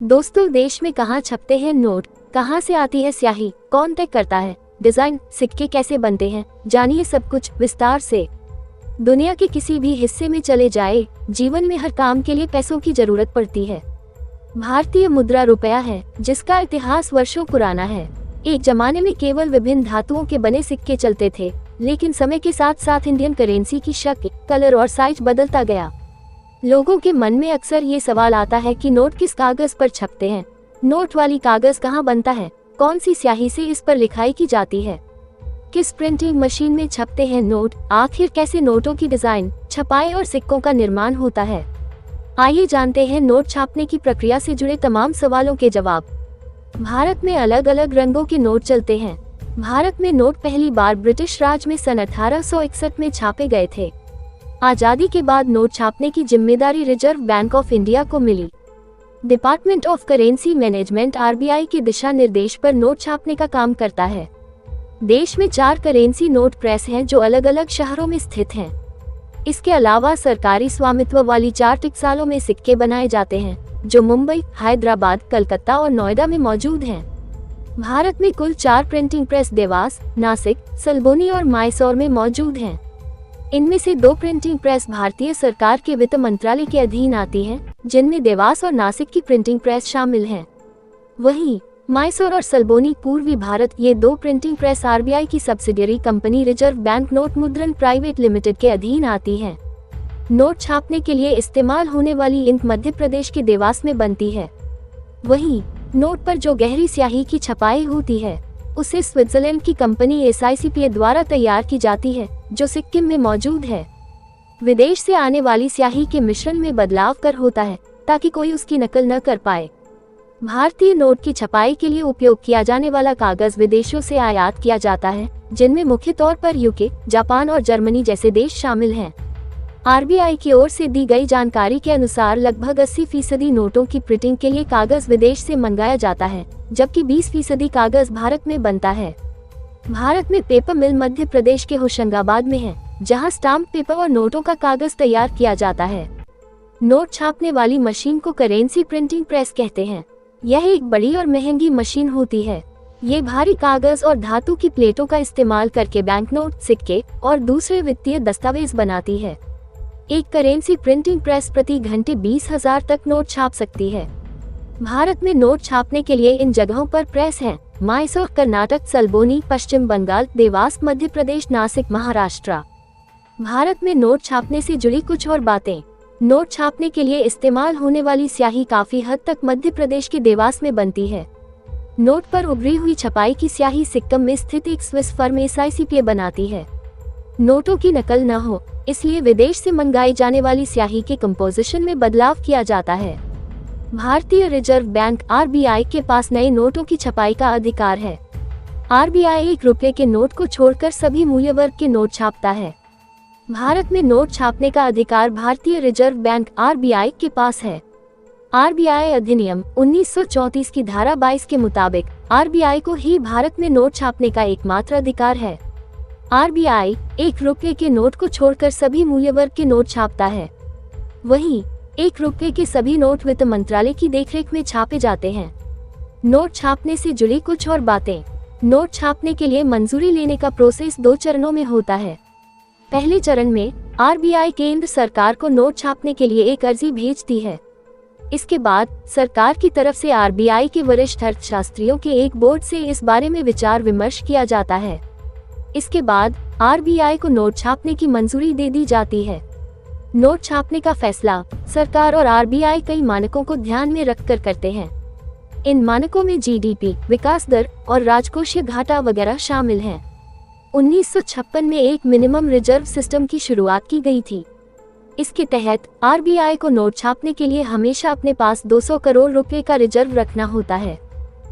दोस्तों, देश में कहाँ छपते हैं नोट, कहाँ से आती है स्याही, कौन तय करता है डिजाइन, सिक्के कैसे बनते हैं, जानिए सब कुछ विस्तार से। दुनिया के किसी भी हिस्से में चले जाए, जीवन में हर काम के लिए पैसों की जरूरत पड़ती है। भारतीय मुद्रा रुपया है, जिसका इतिहास वर्षों पुराना है। एक जमाने में केवल विभिन्न धातुओं के बने सिक्के चलते थे, लेकिन समय के साथ साथ इंडियन करेंसी की शक्ल, कलर और साइज बदलता गया। लोगों के मन में अक्सर ये सवाल आता है कि नोट किस कागज पर छपते हैं, नोट वाली कागज कहाँ बनता है, कौन सी स्याही से इस पर लिखाई की जाती है, किस प्रिंटिंग मशीन में छपते हैं नोट, आखिर कैसे नोटों की डिजाइन, छपाई और सिक्कों का निर्माण होता है। आइए जानते हैं नोट छापने की प्रक्रिया से जुड़े तमाम सवालों के जवाब। भारत में अलग अलग रंगों के नोट चलते हैं। भारत में नोट पहली बार ब्रिटिश राज में सन 1861 में छापे गए थे। आजादी के बाद नोट छापने की जिम्मेदारी रिजर्व बैंक ऑफ इंडिया को मिली। Department of currency management RBI के दिशा निर्देश पर नोट छापने का काम करता है। देश में 4 करेंसी नोट प्रेस हैं जो अलग अलग शहरों में स्थित हैं। इसके अलावा सरकारी स्वामित्व वाली 4 टकसालों में सिक्के बनाए जाते हैं, जो मुंबई, हैदराबाद, कलकत्ता और नोएडा में मौजूद हैं। भारत में कुल 4 प्रिंटिंग प्रेस देवास, नासिक, सलबोनी और मैसूर में मौजूद हैं। इनमें से 2 प्रिंटिंग प्रेस भारतीय सरकार के वित्त मंत्रालय के अधीन आती हैं, जिनमें देवास और नासिक की प्रिंटिंग प्रेस शामिल हैं। वहीं मैसूर और सलबोनी पूर्वी भारत, ये 2 प्रिंटिंग प्रेस आरबीआई की subsidiary company reserve bank note मुद्रण प्राइवेट लिमिटेड के अधीन आती हैं। नोट छापने के लिए इस्तेमाल होने वाली इंक मध्य प्रदेश के देवास में बनती है। वहीं नोट पर जो गहरी स्याही की छपाई होती है, उसे स्विट्जरलैंड की कंपनी एसआईसीपीए द्वारा तैयार की जाती है, जो सिक्किम में मौजूद है। विदेश से आने वाली स्याही के मिश्रण में बदलाव कर होता है, ताकि कोई उसकी नकल न कर पाए। भारतीय नोट की छपाई के लिए उपयोग किया जाने वाला कागज विदेशों से आयात किया जाता है, जिनमें मुख्य तौर पर यूके, जापान और जर्मनी जैसे देश शामिल हैं। आरबीआई की ओर से दी गई जानकारी के अनुसार लगभग 80% नोटों की प्रिंटिंग के लिए कागज विदेश से मंगाया जाता है, जबकि 20% कागज भारत में बनता है। भारत में पेपर मिल मध्य प्रदेश के होशंगाबाद में है, जहां स्टाम्प पेपर और नोटों का कागज तैयार किया जाता है। नोट छापने वाली मशीन को करेंसी प्रिंटिंग प्रेस कहते हैं। यह एक बड़ी और महंगी मशीन होती है। ये भारी कागज और धातु की प्लेटों का इस्तेमाल करके बैंक नोट, सिक्के और दूसरे वित्तीय दस्तावेज बनाती है। एक करेंसी प्रिंटिंग प्रेस प्रति घंटे 20,000 तक नोट छाप सकती है। भारत में नोट छापने के लिए इन जगहों पर प्रेस हैं: मैसूर कर्नाटक, सलबोनी पश्चिम बंगाल, देवास मध्य प्रदेश, नासिक महाराष्ट्र। भारत में नोट छापने से जुड़ी कुछ और बातें। नोट छापने के लिए इस्तेमाल होने वाली स्याही काफी हद तक मध्य प्रदेश के देवास में बनती है। नोट पर उभरी हुई छपाई की स्याही सिक्किम में स्थित एक स्विस फर्म एसआईसीपीए बनाती है। नोटों की नकल न हो, इसलिए विदेश से मंगाई जाने वाली स्याही के कंपोजिशन में बदलाव किया जाता है। भारतीय रिजर्व बैंक आरबीआई के पास नए नोटों की छपाई का अधिकार है। आरबीआई 1 रुपये के नोट को छोड़कर सभी मूल्य वर्ग के नोट छापता है। भारत में नोट छापने का अधिकार भारतीय रिजर्व बैंक आरबीआई के पास है। आरबीआई अधिनियम 1934 की धारा 22 के मुताबिक आरबीआई को ही भारत में नोट छापने का एकमात्र अधिकार है। आरबीआई 1 रुपये के नोट को छोड़कर सभी मूल्य वर्ग के नोट छापता है। वहीं 1 रुपये के सभी नोट वित्त मंत्रालय की देखरेख में छापे जाते हैं। नोट छापने से जुड़ी कुछ और बातें। नोट छापने के लिए मंजूरी लेने का प्रोसेस 2 चरणों में होता है। पहले चरण में आरबीआई केंद्र सरकार को नोट छापने के लिए एक अर्जी भेजती है। इसके बाद सरकार की तरफ से आरबीआई के वरिष्ठ अर्थशास्त्रियों के एक बोर्ड से इस बारे में विचार विमर्श किया जाता है। इसके बाद आरबीआई को नोट छापने की मंजूरी दे दी जाती है। नोट छापने का फैसला सरकार और आरबीआई कई मानकों को ध्यान में रखकर करते हैं। इन मानकों में जीडीपी, विकास दर और राजकोषीय घाटा वगैरह शामिल हैं। 1956 में एक मिनिमम रिजर्व सिस्टम की शुरुआत की गई थी। इसके तहत आरबीआई को नोट छापने के लिए हमेशा अपने पास 200 करोड़ रुपए का रिजर्व रखना होता है।